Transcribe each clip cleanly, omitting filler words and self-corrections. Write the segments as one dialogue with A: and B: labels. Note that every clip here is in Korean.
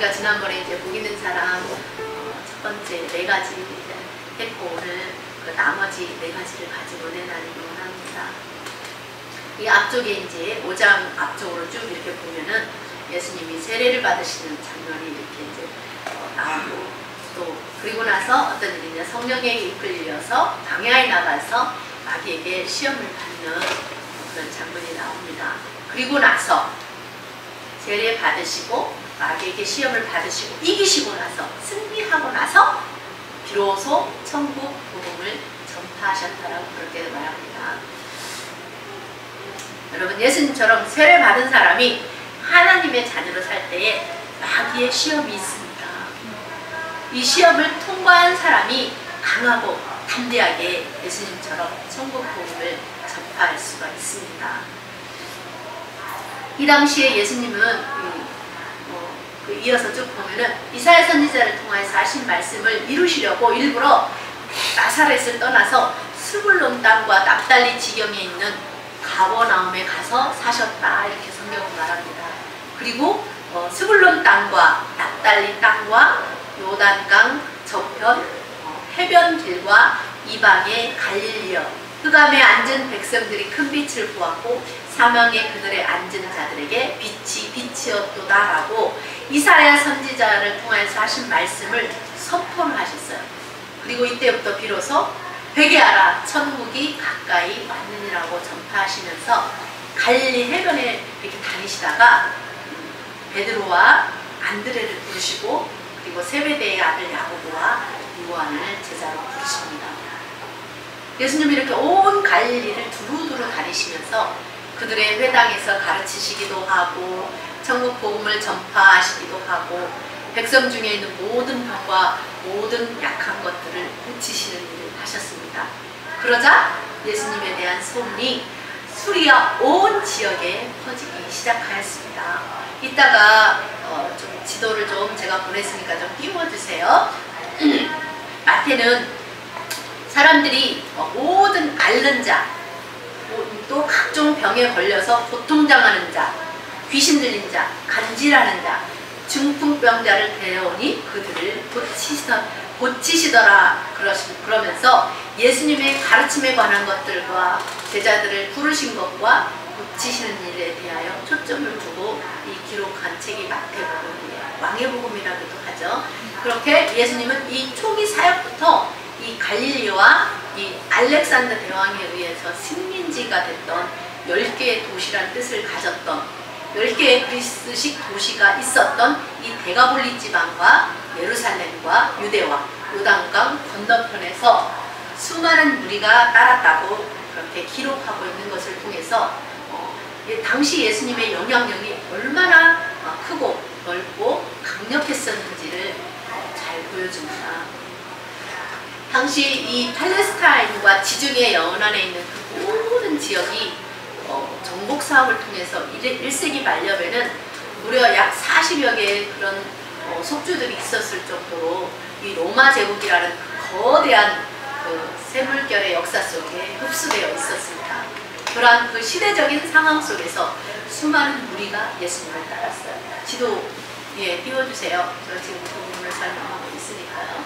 A: 우리가 지난번에 이제 복 있는 사람 첫 번째 4가지 했고 오늘 그 나머지 4가지를 가지고 내나누기를 합니다. 이 앞쪽에 이제 5장 앞쪽으로 쭉 이렇게 보면은 예수님이 세례를 받으시는 장면이 이렇게 이제 나오고 또 그리고 나서 어떤 일이냐 성령에 이끌려서 광야에 나가서 마귀에게 시험을 받는 그런 장면이 나옵니다. 그리고 나서 세례 받으시고 마귀에게 시험을 받으시고 이기시고 나서 승리하고 나서 비로소 천국 복음을 전파하셨다라고 그렇게 말합니다. 여러분 예수님처럼 세례 받은 사람이 하나님의 자녀로 살 때에 마귀의 시험이 있습니다. 이 시험을 통과한 사람이 강하고 담대하게 예수님처럼 천국 복음을 전파할 수가 있습니다. 이 당시에 예수님은 이어서 쭉 보면은 이사야 선지자를 통해서 하신 말씀을 이루시려고 일부러 나사렛을 떠나서 스불론 땅과 납달리 지경에 있는 가버나움에 가서 사셨다 이렇게 성경은 말합니다. 그리고 스불론 땅과 납달리 땅과 요단강 저편 해변길과 이방의 갈릴리여 흑암에 앉은 백성들이 큰 빛을 보았고 사망의 그늘에 앉은 자들에게 빛이 빛이었도다라고 이사야 선지자를 통해서 하신 말씀을 선포를 하셨어요. 그리고 이때부터 비로소 회개하라 천국이 가까이 왔느니라고 전파하시면서 갈릴리 해변에 이렇게 다니시다가 베드로와 안드레를 부르시고 그리고 세베대의 아들 야고보와 요한을 제자로 부르십니다. 예수님이 이렇게 온 갈릴리를 두루두루 다니시면서 그들의 회당에서 가르치시기도 하고 천국 복음을 전파하시기도 하고 백성 중에 있는 모든 병과 모든 약한 것들을 고치시는 일을 하셨습니다. 그러자 예수님에 대한 소문이 수리아 온 지역에 퍼지기 시작하였습니다. 이따가 좀 지도를 좀 제가 보냈으니까 좀 띄워주세요. 마태는 사람들이 모든 앓는 자, 또 각종 병에 걸려서 고통당하는 자, 귀신 들린 자, 간질하는 자, 중풍병자를 데려오니 그들을 고치시더라 그러면서 예수님의 가르침에 관한 것들과 제자들을 부르신 것과 고치시는 일에 대하여 초점을 두고 이 기록한 책이 마태복음이에요. 왕의 복음이라고도 하죠. 그렇게 예수님은 이 초기 사역부터 이 갈릴리와 이 알렉산더 대왕에 의해서 식민지가 됐던 10개의 도시란 뜻을 가졌던 10개의 그리스식 도시가 있었던 이 데가볼리 지방과 예루살렘과 유대와 요단강 건너편에서 수많은 무리가 따랐다고 그렇게 기록하고 있는 것을 통해서 당시 예수님의 영향력이 얼마나 크고 넓고 강력했었는지를 잘 보여줍니다. 당시 이 팔레스타인과 지중해 연안에 있는 그 모든 지역이 정복 사업을 통해서 1세기 말년에는 무려 약 40여 개의 그런 속주들이 있었을 정도로 이 로마 제국이라는 거대한 그 쇠물결의 역사 속에 흡수되어 있었습니다. 그러한 그 시대적인 상황 속에서 수많은 무리가 예수님을 따랐어요. 지도 띄워주세요. 저 지금 그 부분을 설명하고 있으니까요.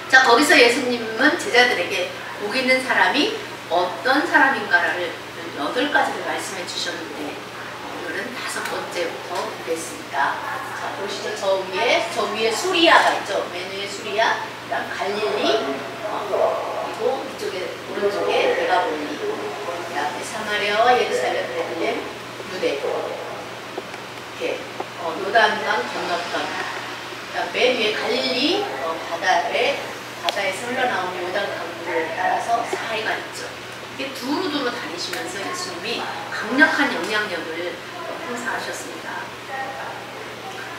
A: 자, 거기서 예수님은 제자들에게 복 있는 사람이 어떤 사람인가를 8가지를 말씀해 주셨는데 오늘은 5번째부터 보겠습니다. 자, 보시죠. 저 위에 수리아가 있죠. 맨 위에 수리아, 그다음 갈릴리, 그리고 이쪽에 오른쪽에 데가볼리, 그다음에 사마리아와 예루살렘, 베들레헴, 유대, 이렇게 요단강 건너편, 그다음 맨 위에 갈릴리 바다에서 흘러나오는 요단강물을 따라서 사해가 있죠. 이게 두루두루 다니시면서 예수님이 강력한 영향력을 행사하셨습니다.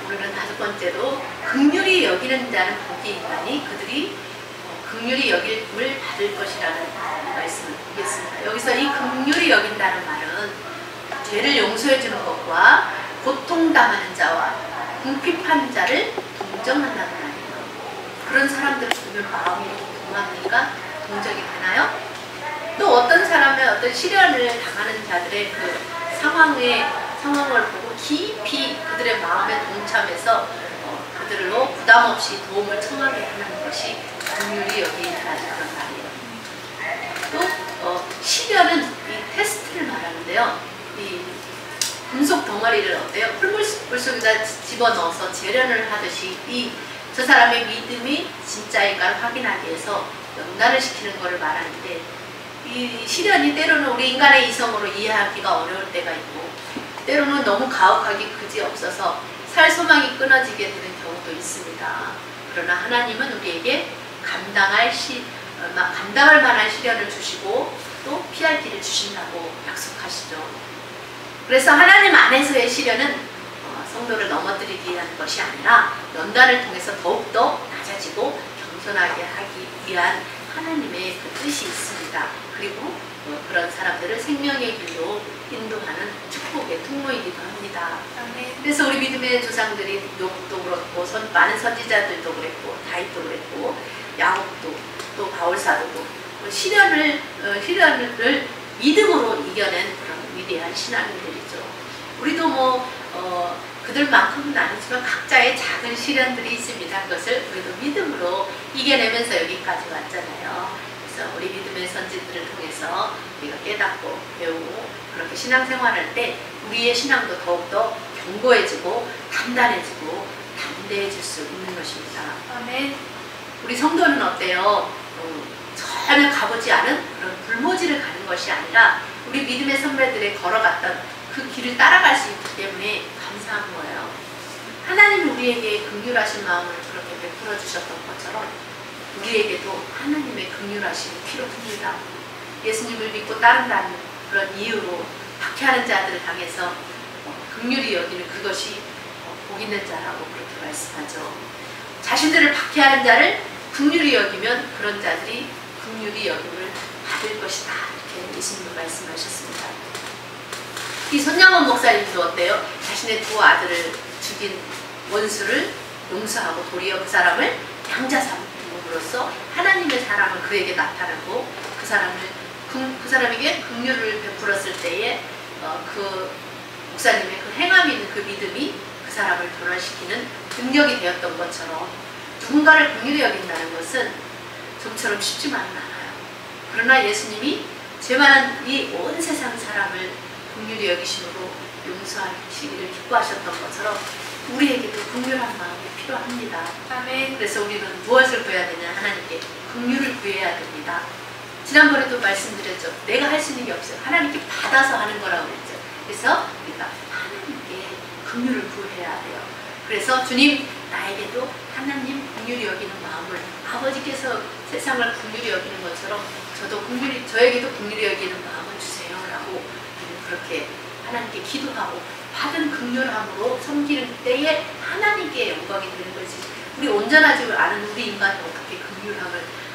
A: 오늘은 5번째로 긍휼히 여기는 자는 복이 있나니 그들이 긍휼히 여김을 받을 것이라는 말씀을 보겠습니다. 여기서 이 긍휼히 여긴다는 말은 죄를 용서해 주는 것과 고통당하는 자와 궁핍한 자를 동정한다는 말이에요. 그런 사람들을 보면 마음이 동합니까? 동정이 되나요? 또 어떤 사람의 어떤 시련을 당하는 자들의 그 상황을 보고 깊이 그들의 마음에 동참해서 그들로 부담 없이 도움을 청하게 하는 것이 긍휼히 여긴다는 그런 말이에요. 또 시련은 이 테스트를 말하는데요. 이 금속 덩어리를 어때요? 풀물 속에다 집어넣어서 재련을 하듯이 저 사람의 믿음이 진짜일까를 확인하기 위해서 연단을 시키는 것을 말하는데, 이 시련이 때로는 우리 인간의 이성으로 이해하기가 어려울 때가 있고, 때로는 너무 가혹하기 그지없어서 살 소망이 끊어지게 되는 경우도 있습니다. 그러나 하나님은 우리에게 감당할 만한 시련을 주시고 또 피할 길을 주신다고 약속하시죠. 그래서 하나님 안에서의 시련은 성도를 넘어뜨리기 위한 것이 아니라 연단을 통해서 더욱더 낮아지고 겸손하게 하기 위한 하나님의 그 뜻이 있습니다. 그리고 그런 사람들을 생명의 길로 인도하는 축복의 통로이기도 합니다. 그래서 우리 믿음의 조상들이 욥도 그렇고 많은 선지자들도 그랬고 다윗도 그랬고 야곱도 또 바울사도도 시련을 믿음으로 이겨낸 그런 위대한 신앙인들이죠. 우리도 그들만큼은 아니지만 각자의 작은 시련들이 있습니다. 그것을 우리도 믿음으로 이겨내면서 여기까지 왔잖아요. 그래서 우리 믿음의 선지들을 통해서 우리가 깨닫고 배우고 그렇게 신앙생활할 때 우리의 신앙도 더욱더 견고해지고 단단해지고 담대해질 수 있는 것입니다.
B: 아멘.
A: 우리 성도는 어때요? 전혀 가보지 않은 그런 불모지를 가는 것이 아니라 우리 믿음의 선배들이 걸어갔던 그 길을 따라갈 수 있기 때문에 감사한 거예요. 하나님이 우리에게 긍휼하신 마음을 그렇게 베풀어 주셨던 것처럼 우리에게도 하나님의 긍휼하심이 필요합니다. 예수님을 믿고 따른다는 그런 이유로 박해하는 자들을 향해서 긍휼히 여기는 그것이 복 있는 자라고 그렇게 말씀하죠. 자신들을 박해하는 자를 긍휼히 여기면 그런 자들이 긍휼히 여김을 받을 것이다. 이렇게 예수님은 말씀하셨습니다. 이 손양원 목사님도 어때요? 자신의 두 아들을 죽인 원수를 용서하고 도리어 그 사람을 양자 삼음으로써 하나님의 사랑을 그에게 나타나고 그 사람에게 긍휼을 베풀었을 때에 그 목사님의 그 행함이 있는 그 믿음이 그 사람을 변화시키는 능력이 되었던 것처럼 누군가를 긍휼히 여긴다는 것은 좀처럼 쉽지만은 않아요. 그러나 예수님이 죄 많은 이 온 세상 사람을 긍휼히 여기심으로 용서하시기를 기뻐하셨던 것처럼 우리에게도 긍휼한 마음이 필요합니다.
B: 아멘.
A: 그래서 우리는 무엇을 구해야 되냐? 하나님께 긍휼을 구해야 됩니다. 지난번에도 말씀드렸죠. 내가 할 수 있는 게 없어요. 하나님께 받아서 하는 거라고 그랬죠. 그래서 우리가 하나님께 긍휼을 구해야 돼요. 그래서 주님, 나에게도 하나님 긍휼히 여기는 마음을, 아버지께서 세상을 긍휼히 여기는 것처럼 저에게도 긍휼히 여기는 마음을 주세요 라고 그렇게 하나님께 기도하고 받은 긍휼함으로 섬기는 때에 하나님께 영광이 되는 것이, 우리 온전하지 않은 우리 인간이 어떻게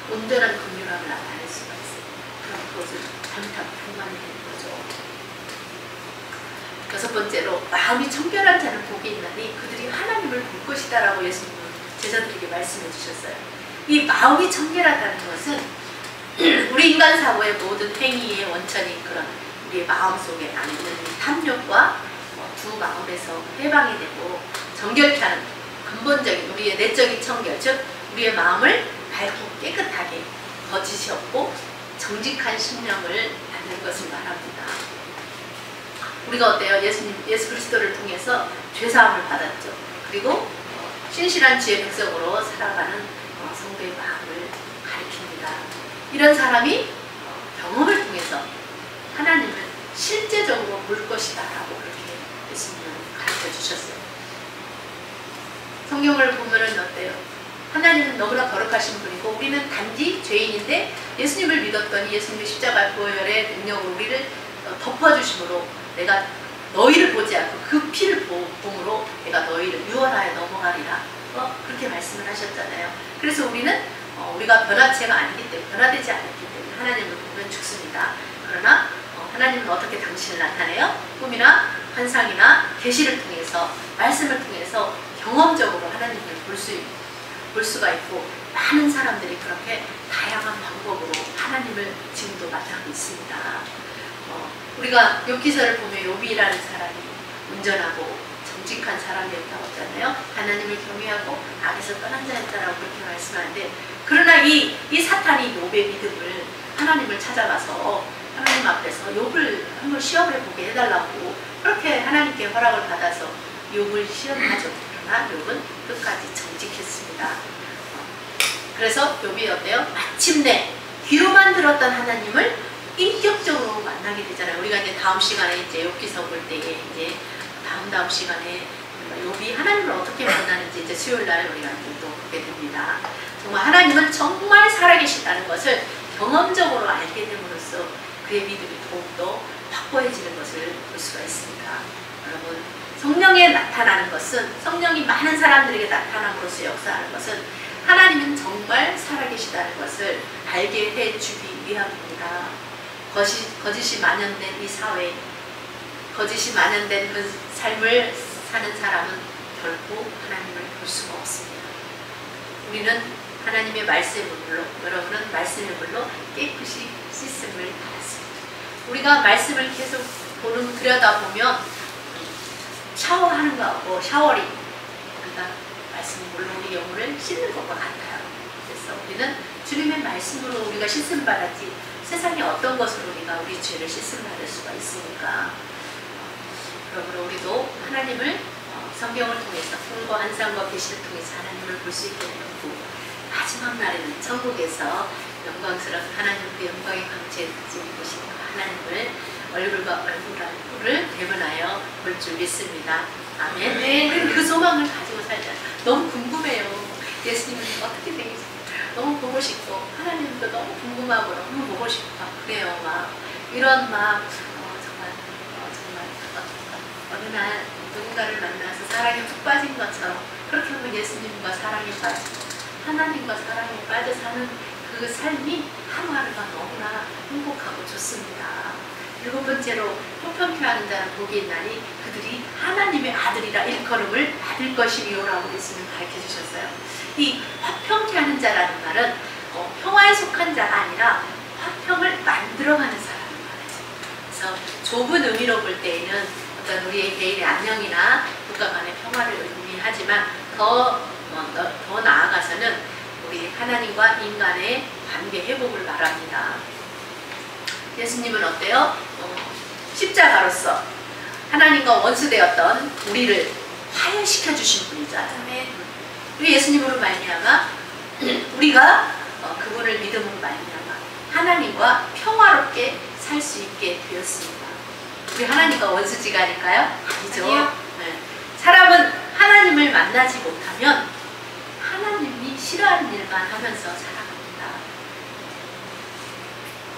A: 온전한 긍휼함을 나타낼 수가 있어요. 그럼 그것을 잘못하면 불만이 되는 거죠. 여섯 번째로, 마음이 청결한 자는 복이 있나니 그들이 하나님을 볼 것이다 라고 예수님은 제자들에게 말씀해 주셨어요. 이 마음이 청결하다는 것은 우리 인간 사고의 모든 행위의 원천인 그런 우리의 마음속에 있는 탐욕과 두 마음에서 해방이 되고 정결케 하는 근본적인 우리의 내적인 청결, 즉 우리의 마음을 밝고 깨끗하게 거짓이 없고 정직한 심령을 갖는 것을 말합니다. 우리가 어때요? 예수 그리스도를 통해서 죄사함을 받았죠. 그리고 신실한 주의 백성으로 살아가는 성도의 마음을 가리킵니다. 이런 사람이 경험을 통해서 하나님을 실제적으로 볼 것이다 라고 그렇게 예수님은 가르쳐 주셨어요. 성경을 보면은 어때요? 하나님은 너무나 거룩하신 분이고 우리는 단지 죄인인데 예수님을 믿었더니 예수님의 십자가 보혈의 능력으로 우리를 덮어주심으로 내가 너희를 보지 않고 그 피를 봄으로 내가 너희를 유언하여 넘어가리라, 그렇게 말씀을 하셨잖아요. 그래서 우리는 우리가 변화체가 아니기 때문에, 변화되지 않았기 때문에 하나님을 보면 죽습니다. 그러나 하나님은 어떻게 당신을 나타내요? 꿈이나 환상이나 계시를 통해서, 말씀을 통해서 경험적으로 하나님을 볼 수가 있고, 많은 사람들이 그렇게 다양한 방법으로 하나님을 지금도 나타나고 있습니다. 우리가 욥기서를 보면 욥이라는 사람이 온전하고 정직한 사람이었다고 했잖아요. 하나님을 경외하고 악에서 떠난 자였다라고 그렇게 말씀하는데, 그러나 이 사탄이 욥의 믿음을 하나님을 찾아가서 하나님 앞에서 욥을 한번 시험해 보게 해달라고 그렇게 하나님께 허락을 받아서 욥을 시험하죠. 그러나 욥은 끝까지 정직했습니다. 그래서 욥이 어때요? 마침내 귀로만 들었던 하나님을 인격적으로 만나게 되잖아요. 우리가 이제 다음 시간에 이제 욥기서 볼 때에 이제 다음 시간에 욥이 하나님을 어떻게 만나는지 이제 수요일 날 우리가 또 보게 됩니다. 정말 하나님은 정말 살아계시다는 것을 경험적으로 알게 됨으로써 그의 믿음이 더욱더 확고해지는 것을 볼 수가 있습니다. 여러분, 성령에 나타나는 것은, 성령이 많은 사람들에게 나타남으로써 역사하는 것은 하나님은 정말 살아계시다는 것을 알게 해주기 위함입니다. 거짓이 만연된 이 사회, 거짓이 만연된 그 삶을 사는 사람은 결코 하나님을 볼 수가 없습니다. 우리는 하나님의 말씀의 물로, 여러분은 말씀의 물로 깨끗이 씻음을 받았습니다. 우리가 말씀을 계속 들여다보면 샤워하는 거하고 샤워링, 우리가 말씀의 물로 우리 영혼을 씻는 것과 같아요. 그래서 우리는 주님의 말씀으로 우리가 씻음 받았지 세상에 어떤 것으로 우리가 우리 죄를 씻음 받을 수가 있으니까, 그러므로 우리도 하나님을 성경을 통해서 꿈과 환상과 계시를 통해서 하나님을 볼 수 있게 되었고, 마지막 날에는 천국에서 영광스러운 하나님, 그 영광의 광채에 지니신 하나님을 얼굴과 얼굴을 대면하여 볼 줄 믿습니다. 아멘. 네. 그 소망을 가지고 살잖아요. 너무 궁금해요. 예수님은 어떻게 되겠어요? 너무 보고 싶고, 하나님도 너무 궁금하고 너무 보고 싶고 그래요. 막 이런 정말 어느 날 누군가를 만나서 사랑에 푹 빠진 것처럼 그렇게 하면 예수님과 사랑에 빠지고 하나님과 사랑에 빠져 사는 그 삶이 하루하루가 너무나 행복하고 좋습니다. 7번째로 화평케 하는 자는 복이 있나니 그들이 하나님의 아들이라 일컬음을 받을 것이니요라고 예수님 가르쳐주셨어요. 이 화평케 하는 자라는 말은 평화에 속한 자가 아니라 화평을 만들어가는 사람을 말하죠. 그래서 좁은 의미로 볼 때에는 어떤 우리의 개인의 안녕이나 국가 간의 평화를 의미하지만 더 나아가서는 우리 하나님과 인간의 관계 회복을 말합니다. 예수님은 어때요? 십자가로서 하나님과 원수되었던 우리를 화해시켜 주신 분이잖아요. 우리 예수님으로 말미암아 우리가 그분을 믿음으로 말미암아 하나님과 평화롭게 살 수 있게 되었습니다. 우리 하나님과 원수지간일까요? 아니죠. 네. 사람은 하나님을 만나지 못하면 하나님이 싫어하는 일만 하면서 살아갑니다.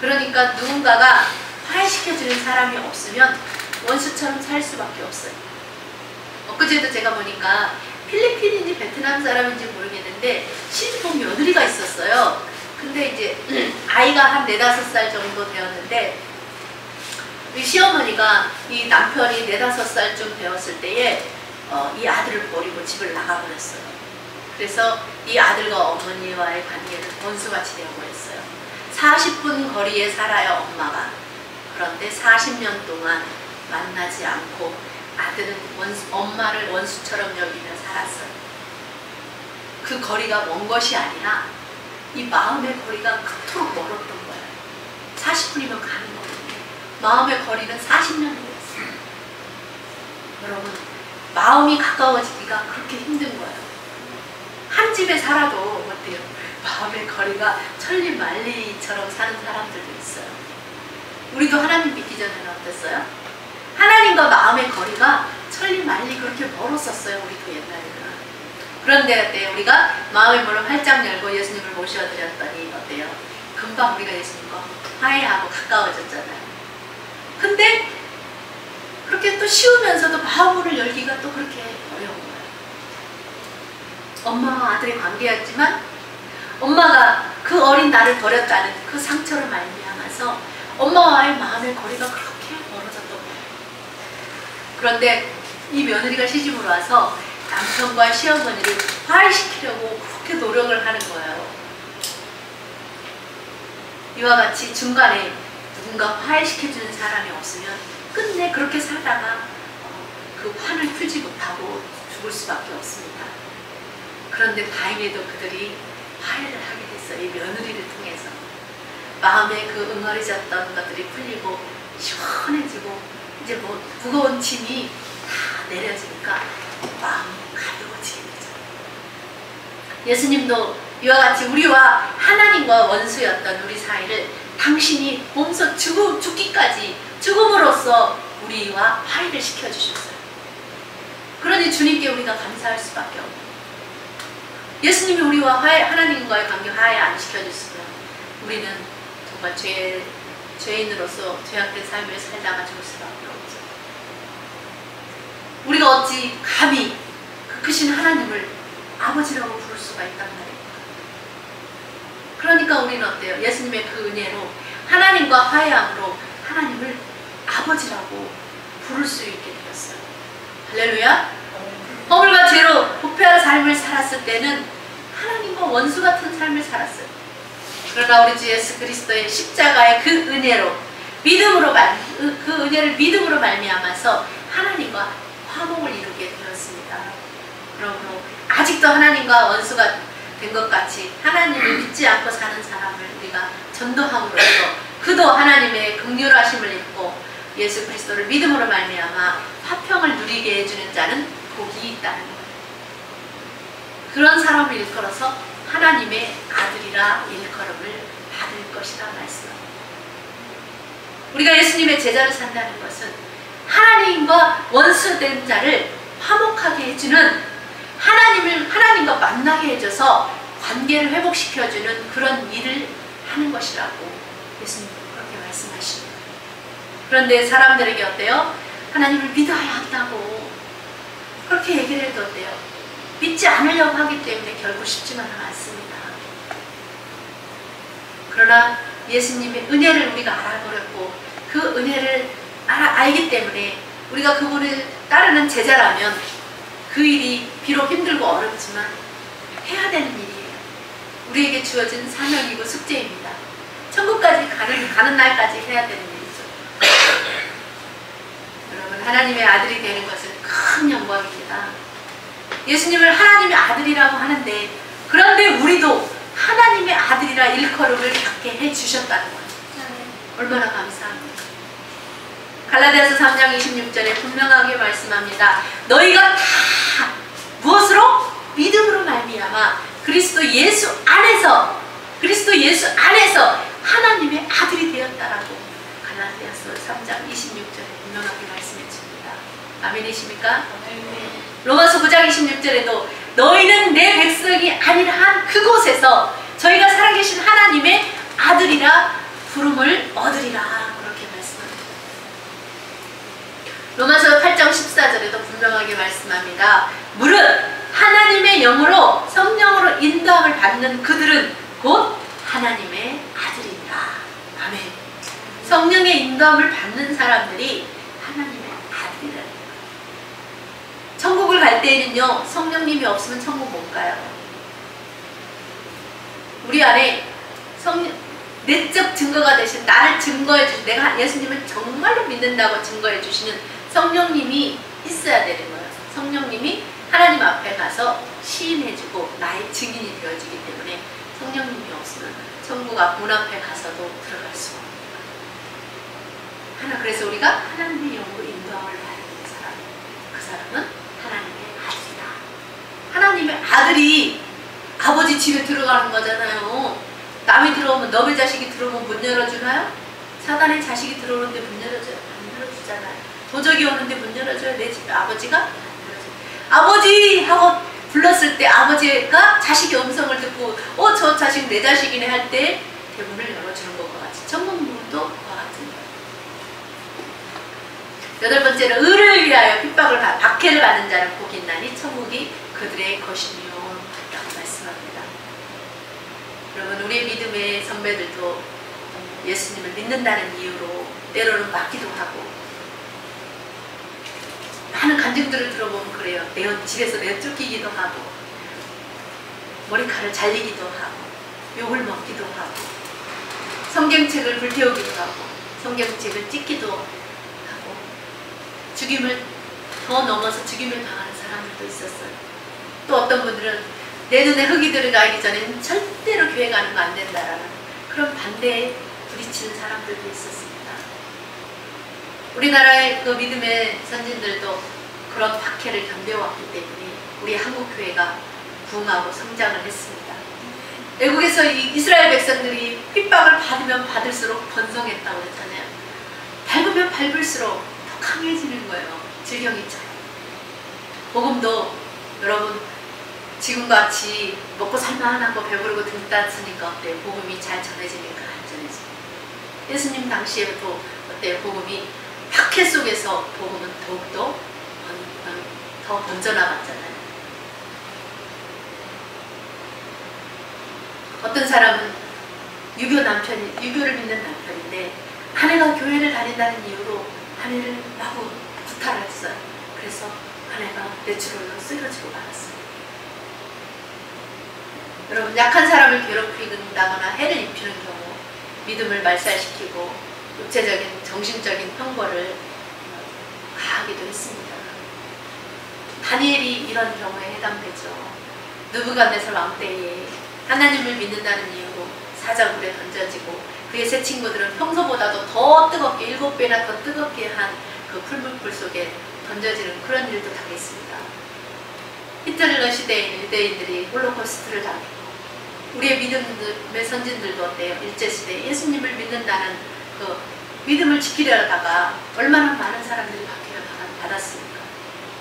A: 그러니까 누군가가 화해시켜주는 사람이 없으면 원수처럼 살 수밖에 없어요. 엊그제도 제가 보니까 필리핀인지 베트남 사람인지 모르겠는데 시집온 며느리가 있었어요. 근데 이제 아이가 한 4~5살 정도 되었는데 우리 시어머니가 이 남편이 4~5살쯤 되었을 때에 이 아들을 버리고 집을 나가버렸어요. 그래서 이 아들과 어머니와의 관계는 원수같이 되어버렸어요. 40분 거리에 살아요, 엄마가. 그런데 40년 동안 만나지 않고 아들은 엄마를 원수처럼 여기며 살았어요. 그 거리가 먼 것이 아니라 이 마음의 거리가 그토록 멀었던 거예요. 40분이면 가는 거거든요. 마음의 거리는 40년이 됐어요. 여러분, 마음이 가까워지기가 그렇게 힘든 거예요. 한 집에 살아도 어때요? 마음의 거리가 천리만리처럼 사는 사람들도 있어요. 우리도 하나님 믿기 전에는 어땠어요? 하나님과 마음의 거리가 천리만리 그렇게 멀었었어요. 우리도 옛날에는. 그런데 우리가 마음의 문을 활짝 열고 예수님을 모셔드렸더니 어때요? 금방 우리가 예수님과 화해하고 가까워졌잖아요. 근데 그렇게 또 쉬우면서도 마음을 열기가 또 그렇게 어려운 거예요. 엄마와 아들의 관계였지만 엄마가 그 어린 나를 버렸다는 그 상처를 말미암아서 엄마와의 마음의 거리가 그렇게 멀어졌던 거예요. 그런데 이 며느리가 시집으로 와서 남편과 시어머니를 화해시키려고 그렇게 노력을 하는 거예요. 이와 같이 중간에 누군가 화해시켜주는 사람이 없으면 끝내 그렇게 살다가 그 환을 풀지 못하고 죽을 수밖에 없습니다. 그런데 다행히도 그들이 화해를 하게 됐어요. 이 며느리를 통해서. 마음에 그 응어리졌던 것들이 풀리고 시원해지고 이제 뭐 무거운 짐이 다 내려지니까 마음이 가벼워지게 되죠. 예수님도 이와 같이 우리와 하나님과 원수였던 우리 사이를 당신이 몸소 죽기까지 죽음으로써 우리와 화해를 시켜주셨어요. 그러니 주님께 우리가 감사할 수밖에 없어요. 예수님이 우리와 하나님과의 관계 화해 안 시켜줬으면 우리는 정말 죄인으로서 죄악된 삶을 살다가 죽을 수밖에 없죠. 우리가 어찌 감히 그 크신 하나님을 아버지라고 부를 수가 있단 말입니다. 그러니까 우리는 어때요? 예수님의 그 은혜로 하나님과 화해함으로 하나님을 아버지라고 부를 수 있게 되었어요. 할렐루야. 허물과 죄로 부패한 삶을 살았을 때는 하나님과 원수 같은 삶을 살았어요. 그러나 우리 주 예수 그리스도의 십자가의 그 은혜로 그 은혜를 믿음으로 말미암아서 하나님과 화목을 이루게 되었습니다. 그러므로 아직도 하나님과 원수가 된 것 같이 하나님을 믿지 않고 사는 사람을 우리가 전도함으로써 그도 하나님의 긍휼하심을 입고 예수 그리스도를 믿음으로 말미암아 화평을 누리게 해주는 자는 복이 있다는 거예요. 그런 사람을 일컬어서 하나님의 아들이라 일컬음을 받을 것이라 말씀합니다. 우리가 예수님의 제자로 산다는 것은 하나님과 원수된 자를 화목하게 해주는 하나님과 만나게 해줘서 관계를 회복시켜주는 그런 일을 하는 것이라고 예수님은 그렇게 말씀하십니다. 그런데 사람들에게 어때요? 하나님을 믿어야 한다고 그렇게 얘기를 해도 어때요? 믿지 않으려고 하기 때문에 결국 쉽지만은 않습니다. 그러나 예수님의 은혜를 우리가 알아버렸고 그 은혜를 알기 때문에 우리가 그분을 따르는 제자라면 그 일이 비록 힘들고 어렵지만 해야 되는 일이에요. 우리에게 주어진 사명이고 숙제입니다. 천국까지 가는 날까지 해야 되는 일이죠. 여러분, 하나님의 아들이 되는 것은 큰 영광입니다. 예수님을 하나님의 아들이라고 하는데 그런데 우리도 하나님의 아들이라 일컬음을 받게 해주셨다는 거예요. 얼마나 감사합니다. 갈라디아서 3장 26절에 분명하게 말씀합니다. 너희가 다 무엇으로? 믿음으로 말미암아 그리스도 예수 안에서 하나님의 아들이 되었다라고 갈라디아서 3장 26절에 분명하게 말씀해 줍니다. 아멘이십니까? 로마서 9장 26절에도 너희는 내 백성이 아니라 한 그곳에서 저희가 살아계신 하나님의 아들이라 부름을 얻으리라 그렇게 말씀합니다. 로마서 8장 14절에도 분명하게 말씀합니다. 무릇 하나님의 영으로 성령으로 인도함을 받는 그들은 곧 하나님의 아들이니라. 아멘. 성령의 인도함을 받는 사람들이 하나님의 아들이라. 천국을 갈 때에는요, 성령님이 없으면 천국 못 가요. 우리 안에 내적 증거가 되신, 나를 증거해 주신, 내가 예수님을 정말로 믿는다고 증거해 주시는 성령님이 있어야 되는 거예요. 성령님이 하나님 앞에 가서 시인해주고 나의 증인이 되어지기 때문에 성령님이 없으면 천국 앞 문 앞에 가서도 들어갈 수가 없습니다. 그래서 우리가 하나님의 영으로 인도함을 받는 사람, 그 사람은 하나님의 아들이다. 하나님의 아들이 아버지 집에 들어가는 거잖아요. 남이 들어오면, 너의 자식이 들어오면 문 열어주나요? 사단의 자식이 들어오는데 문 열어줘요? 안 열어주잖아요. 도적이 오는데 문 열어줘요? 내 집에 아버지가? 안 열어줘요. 아버지! 하고 불렀을 때 아버지가 자식의 음성을 듣고 저 자식 내 자식이네 할 때 대문을 열어주는 것과 같이 천국 문도 그와 같은 거예요. 8번째는 의를 위하여 박해를 받는 자는 복이 있나니 천국이 그들의 것이며 라고 말씀합니다. 여러분, 우리의 믿음의 선배들도 예수님을 믿는다는 이유로 때로는 맞기도 하고 많은 간증들을 들어보면 그래요. 집에서 내쫓기기도 하고 머리카락을 잘리기도 하고 욕을 먹기도 하고 성경책을 불태우기도 하고 성경책을 찢기도 하고 죽임을 더 넘어서 죽임을 당하는 사람들도 있었어요. 또 어떤 분들은 내 눈에 흙이 들어가기 전에는 절대로 교회 가는 거 안 된다라는 그런 반대에 부딪히는 사람들도 있었습니다. 우리나라의 그 믿음의 선진들도 그런 박해를 견뎌왔기 때문에 우리 한국 교회가 부흥하고 성장을 했습니다. 외국에서 이 이스라엘 백성들이 핍박을 받으면 받을수록 번성했다고 했잖아요. 밟으면 밟을수록 더 강해지는 거예요. 질경이처럼. 복음도 여러분 지금같이 먹고 살만하고 배부르고 등 따스니까 어때요? 복음이 잘 전해지니까 안 전해집니다. 예수님 당시에도 어때요? 복음이 박해 속에서 복음은 더욱더 더 번져나갔잖아요. 어떤 사람은 유교를 믿는 남편인데 아내가 교회를 다닌다는 이유로 아내를 마구 구타를 했어요. 그래서 아내가 뇌출혈로 쓰러지고 말았어요. 여러분 약한 사람을 괴롭힌다거나 해를 입히는 경우 믿음을 말살시키고 육체적인 정신적인 형벌을 가하기도 했습니다. 다니엘이 이런 경우에 해당되죠. 느부갓네살 왕 때에 하나님을 믿는다는 이유로 사자굴에 던져지고 그의 세 친구들은 평소보다도 더 뜨겁게 7배나 더 뜨겁게 한 그 풀무불 속에 던져지는 그런 일도 당했습니다. 히틀러 시대의 유대인들이 홀로코스트를 당했고 우리의 믿음의 선진들도 어때요? 일제시대에 예수님을 믿는다는 그 믿음을 지키려다가 얼마나 많은 사람들이 박해를 받았습니까?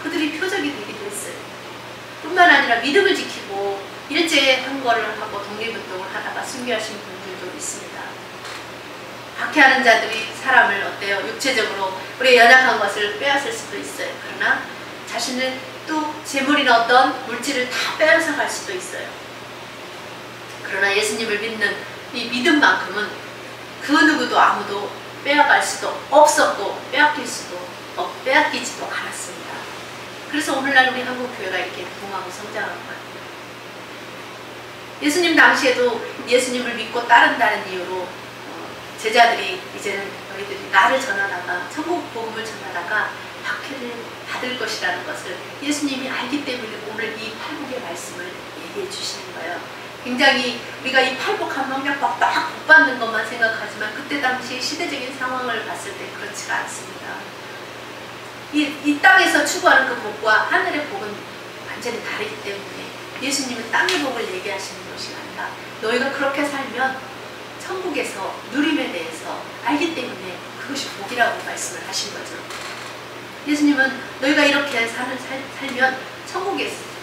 A: 그들이 표적이 되기도 했어요. 뿐만 아니라 믿음을 지키고 일제에 항거를 하고 독립운동을 하다가 순교하신 분들도 있습니다. 박해하는 자들이 사람을 어때요? 육체적으로 우리의 연약한 것을 빼앗을 수도 있어요. 그러나 자신을 또 재물이나 어떤 물질을 다 빼앗아 갈 수도 있어요. 그러나 예수님을 믿는 이 믿음만큼은 그 누구도 아무도 빼앗갈 수도 없었고 빼앗기지도 않았습니다. 그래서 오늘날 우리 한국교회가 이렇게 부흥하고 성장한 거예요. 예수님 당시에도 예수님을 믿고 따른다는 이유로 제자들이 이제는 너희들이 나를 전하다가 천국 복음을 전하다가 박해를 받을 것이라는 것을 예수님이 알기 때문에 오늘 이 팔복의 말씀을 얘기해 주시는 거예요. 굉장히 우리가 이 팔복 한 명령 막 복 받는 것만 생각하지만 그때 당시 시대적인 상황을 봤을 때 그렇지가 않습니다. 이 땅에서 추구하는 그 복과 하늘의 복은 완전히 다르기 때문에 예수님은 땅의 복을 얘기하시는 것이 아니라 너희가 그렇게 살면 천국에서 누림에 대해서 알기 때문에 그것이 복이라고 말씀을 하신 거죠. 예수님은 너희가 이렇게 살면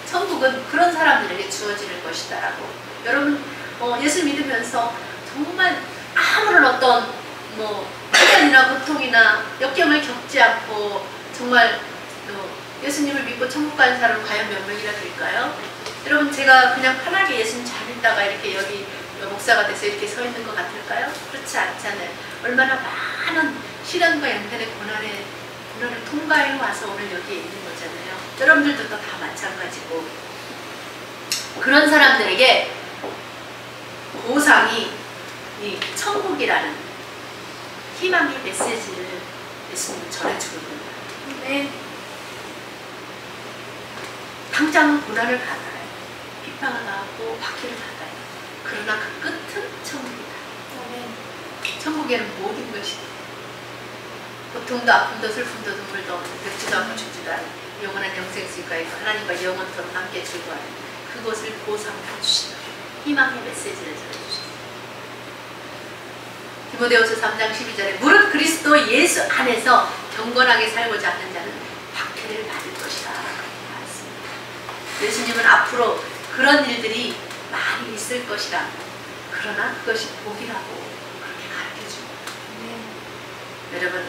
A: 천국은 그런 사람들에게 주어지는 것이다 라고. 여러분 예수 믿으면서 정말 아무런 어떤 시련이나 고통이나 역경을 겪지 않고 정말 예수님을 믿고 천국 가는 사람은 과연 몇 명이나 될까요? 여러분 제가 그냥 편하게 예수님 잘 믿다가 이렇게 여기 목사가 돼서 이렇게 서 있는 것 같을까요? 그렇지 않잖아요. 얼마나 많은 시련과 양편의 고난을 통과해 와서 오늘 여기에 있는 거잖아요. 여러분들도 다 마찬가지고 그런 사람들에게 보상이 이 천국이라는 희망의 메시지를 예수님은 전해주고 있는 거예요. 네. 당장은 고난을 받아요. 핍박을 받고 박해를 받아요. 그러나 그 끝은 천국이다. 천국에는 모든 것이 고통도 아픔도 슬픔도 눈물도 없는 늙지도 않고 죽지도 않은 영원한 영생수가 있고 하나님과 영원토록 함께 즐거워하는 그것을 보상해 주신다. 희망의 메시지를 전해주셨습니다. 디모데후서 3장 12절에 무릇 그리스도 예수 안에서 경건하게 살고자 하는 자는 박해를 받을 것이다. 말했습니다. 예수님은 앞으로 그런 일들이 많이 있을 것이라. 그러나 그것이 복이라고 그렇게 가르쳐줍니다. 여러분,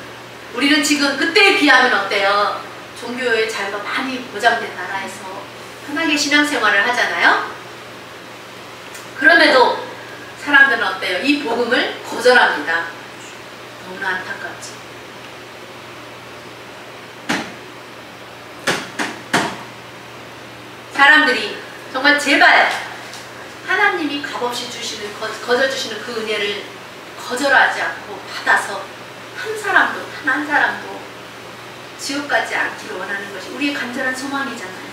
A: 우리는 지금 그때에 비하면 어때요? 종교의 자유가 많이 보장된 나라에서 편하게 신앙생활을 하잖아요? 그럼에도 사람들은 어때요? 이 복음을 거절합니다. 너무나 안타깝죠. 사람들이 정말 제발 하나님이 값없이 주시는 거저주시는 그 은혜를 거절하지 않고 받아서 한 사람도 지옥 가지 않기를 원하는 것이 우리의 간절한 소망이잖아요.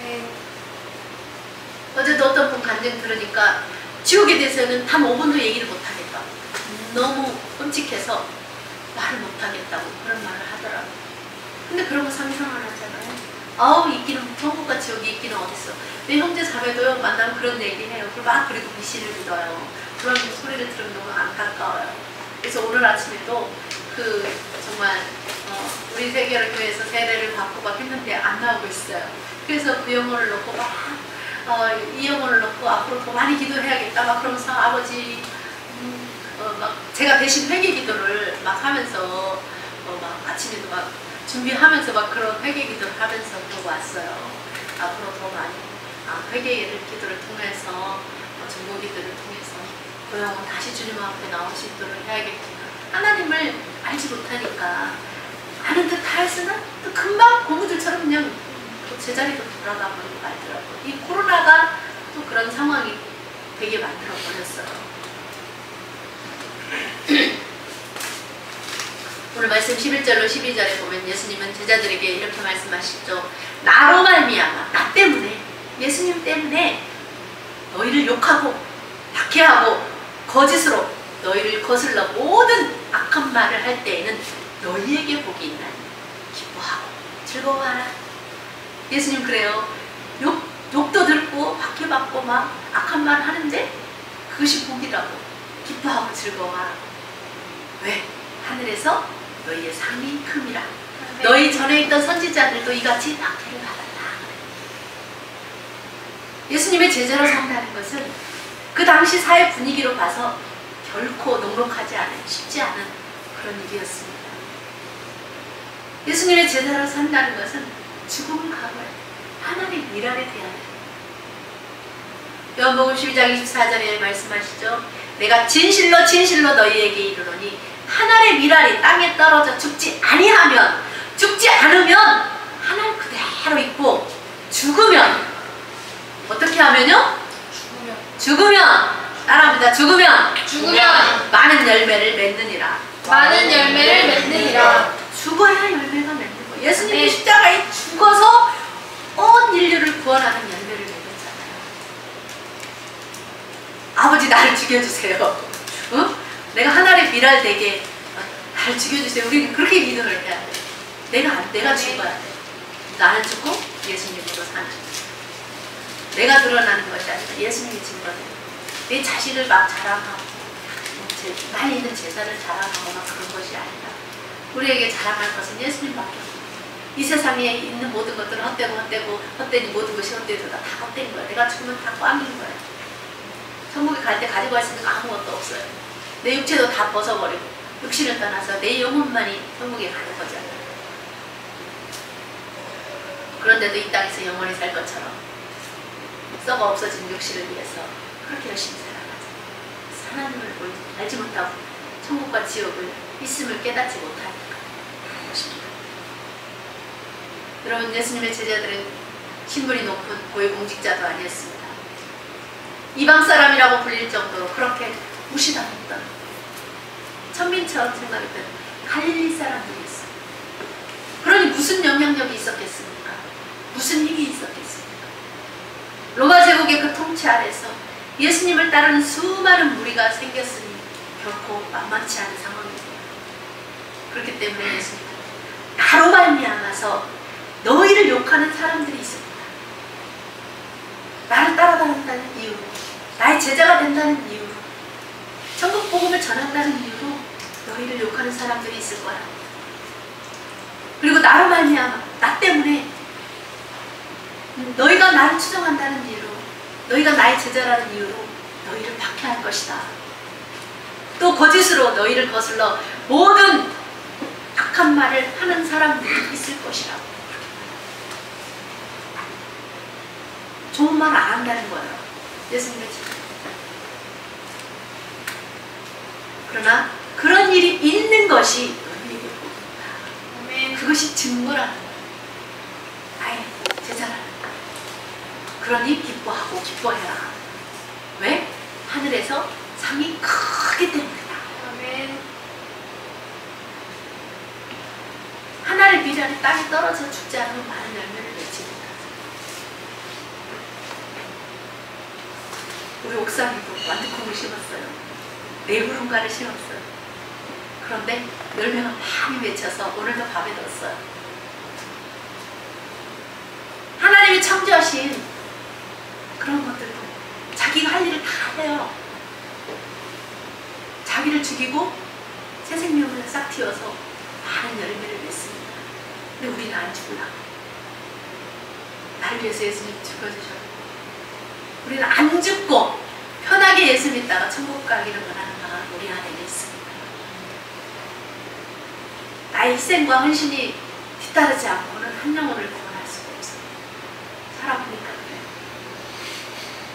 B: 아멘.
A: 어제도 어떤 분 간증 들으니까 지옥에 대해서는 단 5분도 얘기를 못하겠다. 너무 끔찍해서 말을 못하겠다고 그런 말을 하더라고요. 근데 그런 거 상상을 하잖아요. 아우 있기는 천국과 지옥이 있기는 어딨어. 내 형제 자매도요 만나면 그런 얘기 해요. 그리고 미신을 믿어요. 그런 소리를 들으면 너무 안타까워요. 그래서 오늘 아침에도 정말 우리 세계를 교회에서 세례를 받고 막 했는데 안 나오고 있어요. 그래서 그 영혼을 넣고 이 영혼을 넣고 앞으로 더 많이 기도해야겠다 막 그러면서 아버지 막 제가 대신 회개 기도를 막 하면서 막 아침에도 막 준비하면서 막 그런 회개 기도를 하면서 그러고 왔어요. 앞으로 더 많이 회개 기도를 통해서 전도 기도를 통해서 그 영혼 다시 주님 앞에 나올 수 있도록 해야겠구나. 하나님을 알지 못하니까 아는 듯 다 했으나 또 금방 고무들처럼 그냥 또 제자리로 돌아가 버리고 말더라고요. 이 코로나가 또 그런 상황이 되게 만들어 버렸어요. 오늘 말씀 11절로 12절에 보면 예수님은 제자들에게 이렇게 말씀하시죠. 나로 말미암아, 나 때문에, 예수님 때문에 너희를 욕하고 박해하고 거짓으로 너희를 거슬러 모든 악한 말을 할 때에는 너희에게 복이 있나니 기뻐하고 즐거워하라. 예수님 그래요. 욕도 듣고 박해받고 막 악한 말 하는데 그것이 복이라고. 기뻐하고 즐거워하라. 왜? 하늘에서 너희의 상이 큼이라. 너희 전에 있던 선지자들도 이같이 박해를 받았다. 예수님의 제자로 산다는 것은 그 당시 사회 분위기로 봐서 결코 녹록하지 않은, 쉽지 않은 그런 일이었습니다. 예수님의 제자로 산다는 것은 죽음을 각오해 하나님 미랄에 대하여. 요한복음 12장 24절에 말씀하시죠. 내가 진실로 진실로 너희에게 이르노니 하늘의 미랄이 땅에 떨어져 죽지 아니하면, 죽지 않으면 하늘 그대로 있고, 죽으면 어떻게 하면요? 죽으면 따라합니다. 죽으면 많은 열매를 맺느니라.
B: 많은 열매를 맺느니라.
A: 죽어야 열매가 맺는 거예요. 예수님이 십자가에 죽어서 온 인류를 구원하는 열매를 맺었잖아요. 아버지 나를 죽여주세요. 어? 내가 하늘의 미랄 되게 나를 죽여주세요. 우리는 그렇게 기도를 해야 돼. 내가 죽어야 돼. 나는 죽고 예수님으로 사는. 내가 드러나는 것이 아니라 예수님이 증거돼요. 내 자식을 막 자랑하고 많이 있는 제사를 자랑하거나 그런 것이 아니라 우리에게 자랑할 것은 예수님밖에 없어요. 이 세상에 있는 모든 것들은 헛되니 모든 것이 헛되다. 다 헛된 거예요. 내가 죽으면 다 꽝인 거예요. 천국에 갈 때 가지고 갈 수 있는 거 아무것도 없어요. 내 육체도 다 벗어버리고 육신을 떠나서 내 영혼만이 천국에 가는 거잖아요. 그런데도 이 땅에서 영원히 살 것처럼 썩어 없어진 육신을 위해서 그렇게 열심히 살아가죠. 하나님을 알지 못하고 천국과 지옥을 있음을 깨닫지 못하니까 하는 것입니다. 여러분, 예수님의 제자들은 신분이 높은 고위공직자도 아니었습니다. 이방 사람이라고 불릴 정도로 그렇게 무시당했던, 천민처럼 생각했던 갈릴리 사람들이었어요. 그러니 무슨 영향력이 있었겠습니까? 무슨 힘이 있었겠습니까? 로마 제국의 그 통치 아래서 예수님을 따르는 수많은 무리가 생겼으니 결코 만만치 않은 상황입니다. 그렇기 때문에 예수님은 나로 말미암아서 너희를 욕하는 사람들이 있습니다. 나를 따라다닌다는 이유로, 나의 제자가 된다는 이유로, 천국 복음을 전한다는 이유로 너희를 욕하는 사람들이 있을 거야. 그리고 나로 말미암아, 나 때문에 너희가 나를 추종한다는 이유로, 너희가 나의 제자라는 이유로 너희를 박해할 것이다. 또 거짓으로 너희를 거슬러 모든 악한 말을 하는 사람들이 있을 것이라고. 좋은 말 안 한다는 거예요. 예수님의 제자. 그러나 그런 일이 있는 것이 너희에게 복음이다. 그것이 증거라는 거예요. 나의 제자라는 거예요. 그러니 기뻐하고 기뻐해라. 왜? 하늘에서 상이 크기 때문이다.
B: 아멘.
A: 하늘의 미련이 땅에 떨어져 죽지 않으면 많은 열매를 맺습니다. 우리 옥상에도 완두콩을 심었어요. 네구름가를 심었어요. 그런데 열매가 많이 맺혀서 오늘도 밥에 넣었어요. 하나님이 창조하신 그런 것들도 자기가 할 일을 다 해요. 자기를 죽이고 새 생명을 싹 틔워서 많은 열매를 맺습니다. 근데 우리는 안 죽으려고. 나를 위해서 예수님 죽어주셨고, 우리는 안 죽고 편하게 예수 믿다가 천국 가기를 원하는 마음 우리 안에 있습니다. 나의 희생과 헌신이 뒤따르지 않고는 한 영혼을 구원할 수가 없어요. 살아보니까 그래요.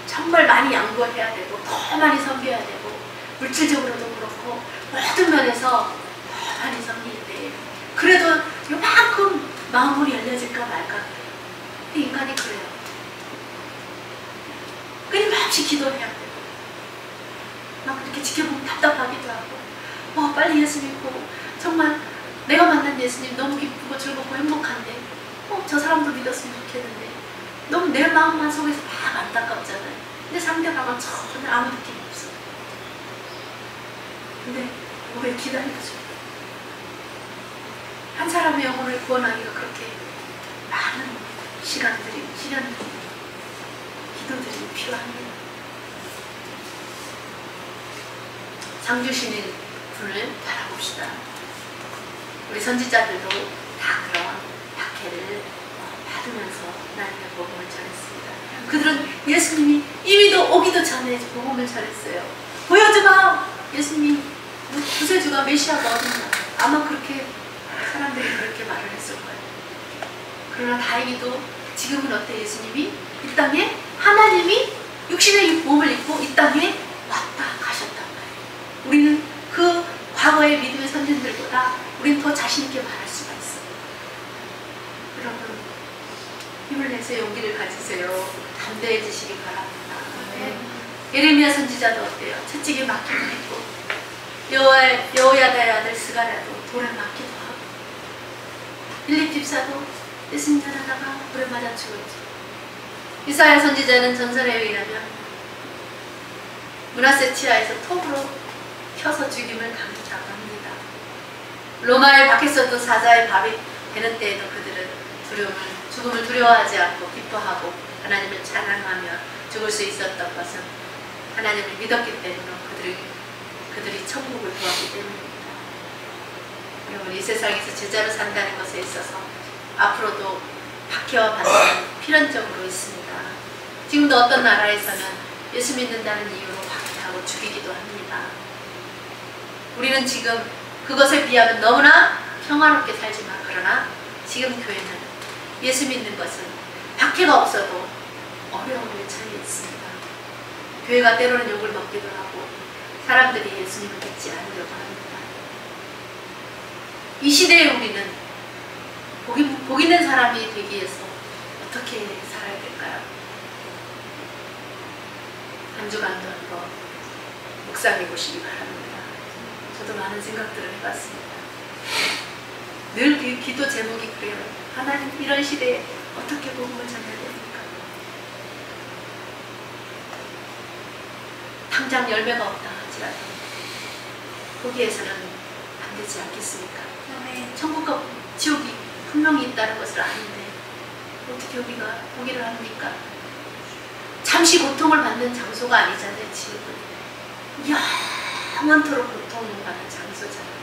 A: 정말 많이 양보해야 되고 더 많이 섬겨야 되고 물질적으로도 그렇고 모든 면에서 더 많이 섬기는데 그래도 요만큼 마음이 열려질까 말까. 근데 인간이 그래요. 끊임없이 기도해야 되고 막 이렇게 지켜보면 답답하기도 하고 빨리 예수 믿고 정말 내가 만난 예수님 너무 기쁘고 즐겁고 행복한데 저 사람도 믿었으면 좋겠는데 너무 내 마음만 속에서 막 안타깝잖아요. 근데 상대방은 전혀 아무 느낌이 없어요. 근데 왜 기다려줘요? 한 사람의 영혼을 구원하기가 그렇게 많은 시간들이 기도들이 필요합니다. 상 주시는 분을 바라봅시다. 우리 선지자들도 다 그런 박해를 받으면서 하나님의 복음을 전했습니다. 그들은 예수님이 이미도 오기도 전에 복음을 전했어요. 보여주마! 예수님이 구세주가 메시아가 어딨나? 아마 그렇게 사람들이 그렇게 말을 했을 거예요. 그러나 다행히도 지금은 어때? 예수님이 이 땅에 하나님이 육신의 몸을 입고 이 땅에 왔다 가셨단 말이에요. 우리는 그 과거의 믿음의 선진들보다 우리는 더 자신있게 말할 수가 있어요. 여러분 힘을 내서 용기를 가지세요. 담대해지시기 바랍니다. 예레미야 선지자도 어때요? 채찍에 맞기도 했고 여호야다의 아들 스가랴도 돌에 맞기도 하고 빌립 집사도 예수님 전하다가 돌에 맞아 죽었죠. 이사야 선지자는 전설에 의하면 므낫세 치하에서 톱으로 켜서 죽임을 당했다고 합니다. 로마의 박해서도 사자의 밥이 되는 때에도 그들은 죽음을 두려워하지 않고 기뻐하고 하나님을 찬양하며 죽을 수 있었던 것은 하나님을 믿었기 때문에 그들이 천국을 구하기 때문입니다. 여러분 이 세상에서 제자로 산다는 것에 있어서 앞으로도 박해와 반대는 필연적으로 있습니다. 지금도 어떤 나라에서는 예수 믿는다는 이유로 박해하고 죽이기도 합니다. 우리는 지금 그것에 비하면 너무나 평화롭게 살지만 그러나 지금 교회는 예수 믿는 것은 박해가 없어도 어려움에 처해 있습니다. 교회가 때로는 욕을 먹기도 하고 사람들이 예수님을 믿지 않으려고 합니다. 이 시대에 우리는 복 있는 사람이 되기 위해서 어떻게 살아야 될까요? 한 주간도 한번 묵상해 보시기 바랍니다. 저도 많은 생각들을 해봤습니다. 늘 기도 제목이 그래요. 하나님 이런 시대에 어떻게 복음을 전해야 됩니까? 당장 열매가 없다 할지라도 거기에서는 안 되지 않겠습니까? 천국과 지옥이 분명히 있다는 것을 아는데 어떻게 우리가 포기를 합니까? 잠시 고통을 받는 장소가 아니잖아요. 지옥은 영원토록 고통을 받는 장소잖아요.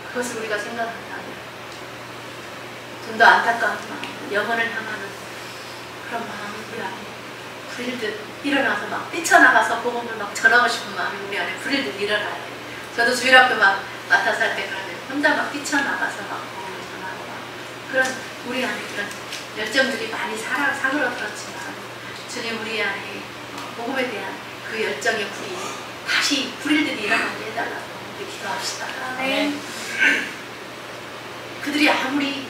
A: 그것을 우리가 생각한다면 좀 더 안타까운 마음, 영혼을 향하는 그런 마음이 우리 안에 불일듯 일어나서 막 뛰쳐나가서 복음을 막 전하고 싶은 마음이 우리 안에 불일듯 일어나야 돼요. 저도 주일학교 막 맡아서 할 때 그러면 혼자 막 뛰쳐나가서 막 복음을 전하고 막 그런 우리 안에 그런 열정들이 많이 사그러들었지만 주님 우리 안에 복음에 대한 그 열정의 불이 다시 불일듯 일어나게 해달라고 우리 기도합시다.
B: 네.
A: 그들이 아무리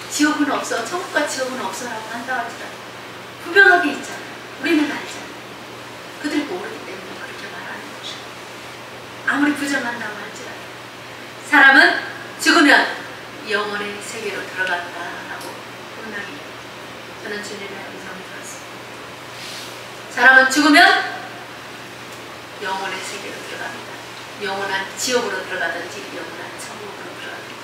A: 지옥은 없어, 천국과 지옥은 없어라고 한다 할지라도 분명하게 있잖아요. 우리는 알잖아요. 그들이 모르기 때문에 그렇게 말하는 거죠. 부정한다고 할지라도 사람은 죽으면 영혼의 세계로 들어간다라고 분명히 저는 주님의 음성을 들었습니다. 사람은 죽으면 영혼의 세계로 들어갑니다. 영원한 지옥으로 들어가든지 영원한 천국으로 들어갑니다.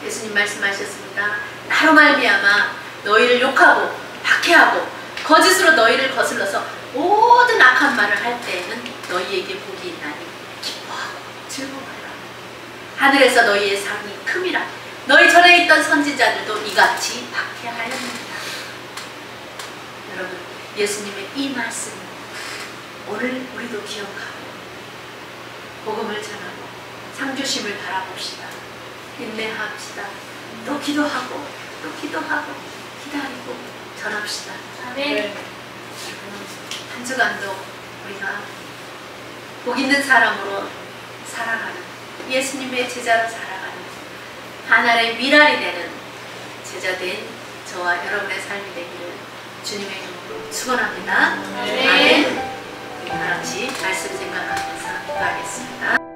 A: 예수님 말씀하셨습니다. 나로 말미암아 너희를 욕하고 박해하고 거짓으로 너희를 거슬러서 모든 악한 말을 할 때에는 너희에게 복이 있나니 기뻐하고 즐거워하라. 하늘에서 너희의 상이 큼이라. 너희 전에 있던 선지자들도 이같이 박해하였느니라. 여러분, 예수님의 이 말씀 오늘 우리도 기억하고 복음을 전하고 상주심을 바라봅시다. 인내합시다. 또 기도하고 또 기도하고 기다리고 전합시다.
B: 아멘.
A: 한 주간도 우리가 복 있는 사람으로 살아가는, 예수님의 제자로 살아가는 하나의 미랄이 되는 제자된 저와 여러분의 삶이 되기를 주님의 이름으로 축원합니다.
B: 아멘.
A: 아멘. 우리 다 같이 말씀 생각하면서 기도하겠습니다.